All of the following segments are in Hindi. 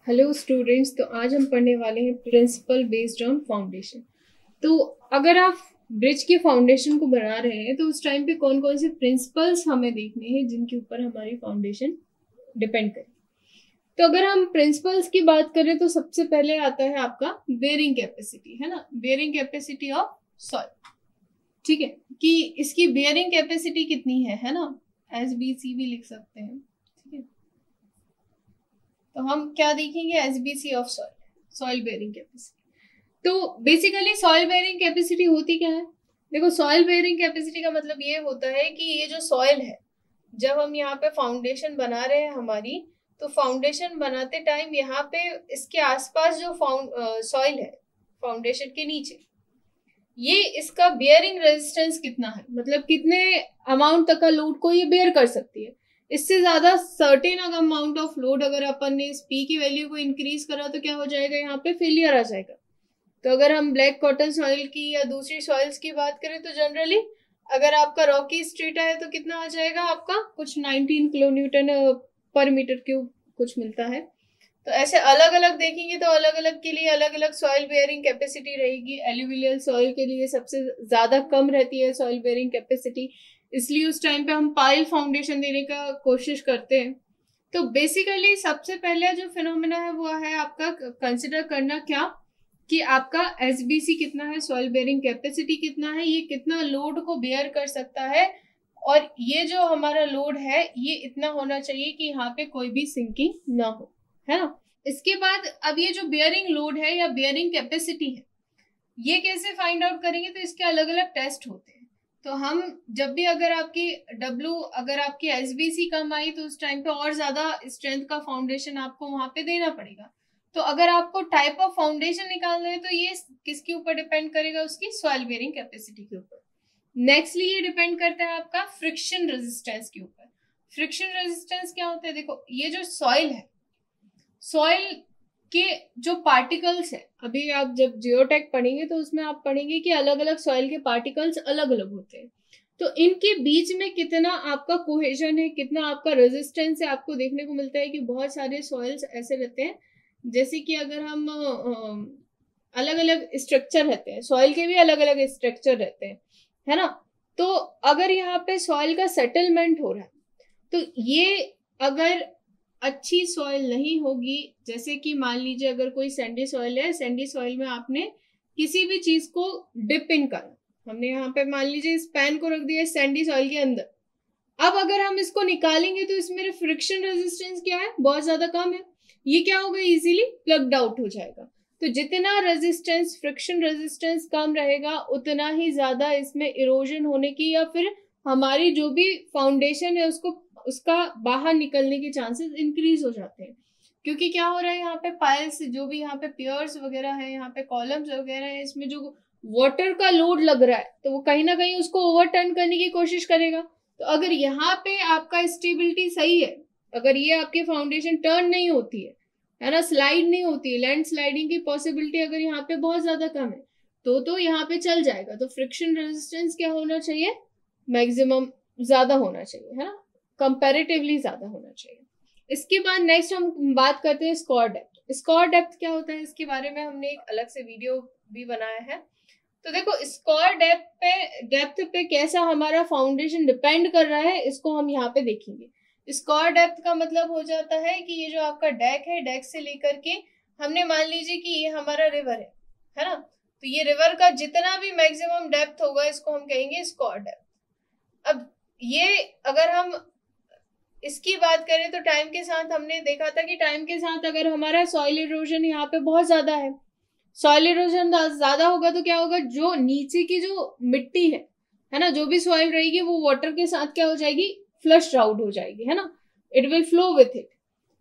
हेलो स्टूडेंट्स, तो आज हम पढ़ने वाले हैं प्रिंसिपल बेस्ड ऑन फाउंडेशन। तो अगर आप ब्रिज के फाउंडेशन को बना रहे हैं तो उस टाइम पे कौन कौन से प्रिंसिपल्स हमें देखने हैं जिनके ऊपर हमारी फाउंडेशन डिपेंड करे। तो अगर हम प्रिंसिपल्स की बात करें तो सबसे पहले आता है आपका बेयरिंग कैपेसिटी, है ना, बेयरिंग कैपेसिटी ऑफ सॉइल। ठीक है, कि इसकी बेयरिंग कैपेसिटी कितनी है ना, SBC भी लिख सकते हैं। ठीक है, तो हम क्या देखेंगे, SBC of soil, soil bearing capacity. तो बेसिकली सॉइल बेयरिंग कैपेसिटी होती क्या है? देखो, सॉइल बेयरिंग कैपेसिटी का मतलब ये होता है कि ये जो सॉइल है, जब हम यहाँ पे फाउंडेशन बना रहे हैं हमारी, तो फाउंडेशन बनाते टाइम यहाँ पे इसके आसपास जो सॉइल है फाउंडेशन के नीचे, ये इसका बेयरिंग रेजिस्टेंस कितना है, मतलब कितने अमाउंट तक का लोड को ये बेयर कर सकती है। इससे ज्यादा सर्टेन अमाउंट ऑफ लोड अगर अपन ने इस पी की वैल्यू को इंक्रीज करा तो क्या हो जाएगा, यहाँ पे फेलियर आ जाएगा। तो अगर हम ब्लैक कॉटन सॉइल की या दूसरी सॉइल्स की बात करें तो जनरली अगर आपका रॉकी स्ट्रेटा है तो कितना आ जाएगा, आपका कुछ 19 किलो न्यूटन पर मीटर क्यूब कुछ मिलता है। तो ऐसे अलग अलग देखेंगे तो अलग अलग के लिए अलग अलग सॉइल बेयरिंग कैपेसिटी रहेगी। एल्यूवियल सॉइल के लिए सबसे ज्यादा कम रहती है सॉइल बेयरिंग कैपेसिटी, इसलिए उस टाइम पे हम पाइल फाउंडेशन देने का कोशिश करते हैं। तो बेसिकली सबसे पहले जो फिनोमेना है वो है आपका कंसिडर करना क्या, कि आपका SBC कितना है, सॉइल बेयरिंग कैपेसिटी कितना है, ये कितना लोड को बेयर कर सकता है, और ये जो हमारा लोड है ये इतना होना चाहिए कि यहाँ पे कोई भी सिंकिंग ना हो, है ना। इसके बाद अब ये जो बेयरिंग लोड है या बेयरिंग कैपेसिटी है, ये कैसे फाइंड आउट करेंगे, तो इसके अलग अलग टेस्ट होते हैं। तो हम जब भी अगर आपकी अगर आपकी SBC कम आई तो उस टाइम पे और ज्यादा स्ट्रेंथ का फाउंडेशन आपको वहां पे देना पड़ेगा। तो अगर आपको टाइप ऑफ फाउंडेशन निकालना है तो ये किसके ऊपर डिपेंड करेगा, उसकी सॉइल बेयरिंग कैपेसिटी के ऊपर। नेक्स्टली ये डिपेंड करता है आपका फ्रिक्शन रेजिस्टेंस के ऊपर। फ्रिक्शन रेजिस्टेंस क्या होता है, देखो ये जो सॉइल है, सॉइल के जो पार्टिकल्स है, अभी आप जब जियोटेक पढ़ेंगे तो उसमें आप पढ़ेंगे कि अलग अलग सॉइल के पार्टिकल्स अलग अलग होते हैं। तो इनके बीच में कितना आपका कोहेजन है, कितना आपका रेजिस्टेंस है, आपको देखने को मिलता है कि बहुत सारे सॉइल्स ऐसे रहते हैं, जैसे कि अगर हम अलग अलग स्ट्रक्चर रहते हैं, सॉइल के भी अलग अलग स्ट्रक्चर रहते हैं, है ना। तो अगर यहाँ पे सॉइल का सेटलमेंट हो रहा है तो ये अगर अच्छी सॉइल नहीं होगी, जैसे कि मान लीजिए अगर कोई सैंडी सॉइल है, सैंडी सॉइल में आपने किसी भी चीज को डिप इन करा, हमने यहाँ पे मान लीजिए इस पैन को रख दिया सैंडी सॉइल के अंदर, अब अगर हम इसको निकालेंगे तो इसमें फ्रिक्शन रेजिस्टेंस क्या है, बहुत ज्यादा कम है, ये क्या होगा, इजीली प्लग्ड आउट हो जाएगा। तो जितना रेजिस्टेंस, फ्रिक्शन रेजिस्टेंस कम रहेगा उतना ही ज्यादा इसमें इरोजन होने की या फिर हमारी जो भी फाउंडेशन है उसका बाहर निकलने के चांसेस इंक्रीज हो जाते हैं। क्योंकि क्या हो रहा है, यहाँ पे पाइल्स, जो भी यहाँ पे पियर्स वगैरह है, यहाँ पे कॉलम्स वगैरह है, इसमें जो वाटर का लोड लग रहा है तो वो कहीं ना कहीं उसको ओवरटर्न करने की कोशिश करेगा। तो अगर यहाँ पे आपका स्टेबिलिटी सही है, अगर ये आपकी फाउंडेशन टर्न नहीं होती है ना, स्लाइड नहीं होती है, लैंड स्लाइडिंग की पॉसिबिलिटी अगर यहाँ पे बहुत ज्यादा कम है तो यहाँ पे चल जाएगा। तो फ्रिक्शन रेजिस्टेंस क्या होना चाहिए, मैक्सिमम ज्यादा होना चाहिए, है ना, कंपैरेटिवली ज्यादा होना चाहिए। इसके बाद नेक्स्ट हम बात करते हैं स्कोर डेप्थ। स्कोर डेप्थ क्या होता है, इसके बारे में हमने एक अलग से वीडियो भी बनाया है। तो देखो, स्कोर डेप्थ पे कैसा हमारा फाउंडेशन डिपेंड कर रहा है इसको हम यहाँ पे देखेंगे। स्कोर डेप्थ का मतलब हो जाता है कि ये जो आपका डेक है, डेक से लेकर के हमने मान लीजिए कि ये हमारा रिवर है ना, तो ये रिवर का जितना भी मैक्सिमम डेप्थ होगा इसको हम कहेंगे स्कोर डेप्थ। अब ये अगर हम इसकी बात करें तो टाइम के साथ हमने देखा था कि टाइम के साथ अगर हमारा सॉइल इरोजन यहाँ पे बहुत ज्यादा है, सॉइल इरोजन ज्यादा होगा तो क्या होगा, जो नीचे की जो मिट्टी है ना, जो भी सॉइल रहेगी वो वाटर के साथ क्या हो जाएगी, फ्लश आउट हो जाएगी, है ना, it will flow with it.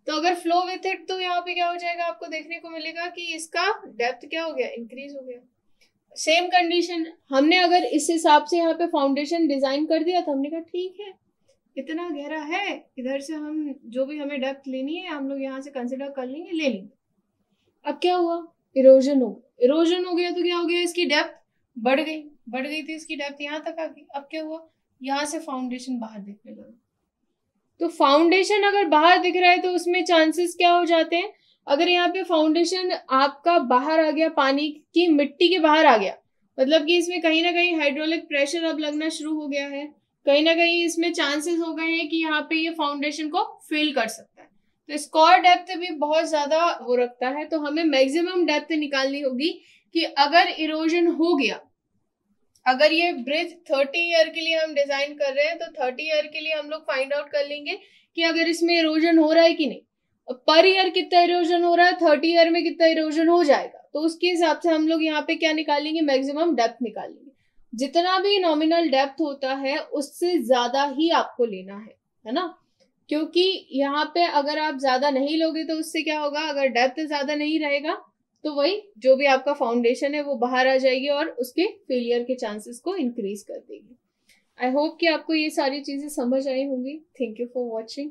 तो अगर फ्लो विथ इट तो यहाँ पे क्या हो जाएगा, आपको देखने को मिलेगा कि इसका डेप्थ क्या हो गया, इंक्रीज हो गया। सेम कंडीशन हमने अगर इस हिसाब से यहाँ पे फाउंडेशन डिजाइन कर दिया तो हमने कहा ठीक है, इतना गहरा है, इधर से हम जो भी हमें डेप्थ लेनी है हम लोग यहाँ से कंसिडर कर लेंगे, ले लेंगे। अब क्या हुआ, इरोजन हो गया, इरोजन हो गया तो क्या हो गया, इसकी डेप्थ बढ़ गई थी, इसकी डेप्थ यहाँ तक आ गई। अब क्या हुआ, यहाँ से फाउंडेशन बाहर दिखने लगा। तो फाउंडेशन अगर बाहर दिख रहा है तो उसमें चांसेस क्या हो जाते हैं, अगर यहाँ पे फाउंडेशन आपका बाहर आ गया, पानी की मिट्टी के बाहर आ गया, मतलब कि इसमें कहीं ना कहीं हाइड्रोलिक प्रेशर अब लगना शुरू हो गया है, कहीं ना कहीं इसमें चांसेस हो गए हैं कि यहाँ पे ये फाउंडेशन को फेल कर सकता है। तो स्कोर डेप्थ भी बहुत ज्यादा वो रखता है, तो हमें मैक्सिमम डेप्थ निकालनी होगी कि अगर इरोजन हो गया, अगर ये ब्रिज 30 ईयर के लिए हम डिजाइन कर रहे हैं तो 30 ईयर के लिए हम लोग फाइंड आउट कर लेंगे कि अगर इसमें इरोजन हो रहा है कि नहीं, पर ईयर कितना इरोजन हो रहा है, 30 ईयर में कितना इरोजन हो जाएगा, तो उसके हिसाब से हम लोग यहाँ पे क्या निकालेंगे, मैक्सिमम डेप्थ निकालेंगे। जितना भी नॉमिनल डेप्थ होता है उससे ज्यादा ही आपको लेना है ना, क्योंकि यहाँ पे अगर आप ज्यादा नहीं लोगे तो उससे क्या होगा, अगर डेप्थ ज्यादा नहीं रहेगा तो वही जो भी आपका फाउंडेशन है वो बाहर आ जाएगी और उसके फेलियर के चांसेस को इंक्रीज कर देगी। आई होप कि आपको ये सारी चीजें समझ आई होंगी। Thank you for watching.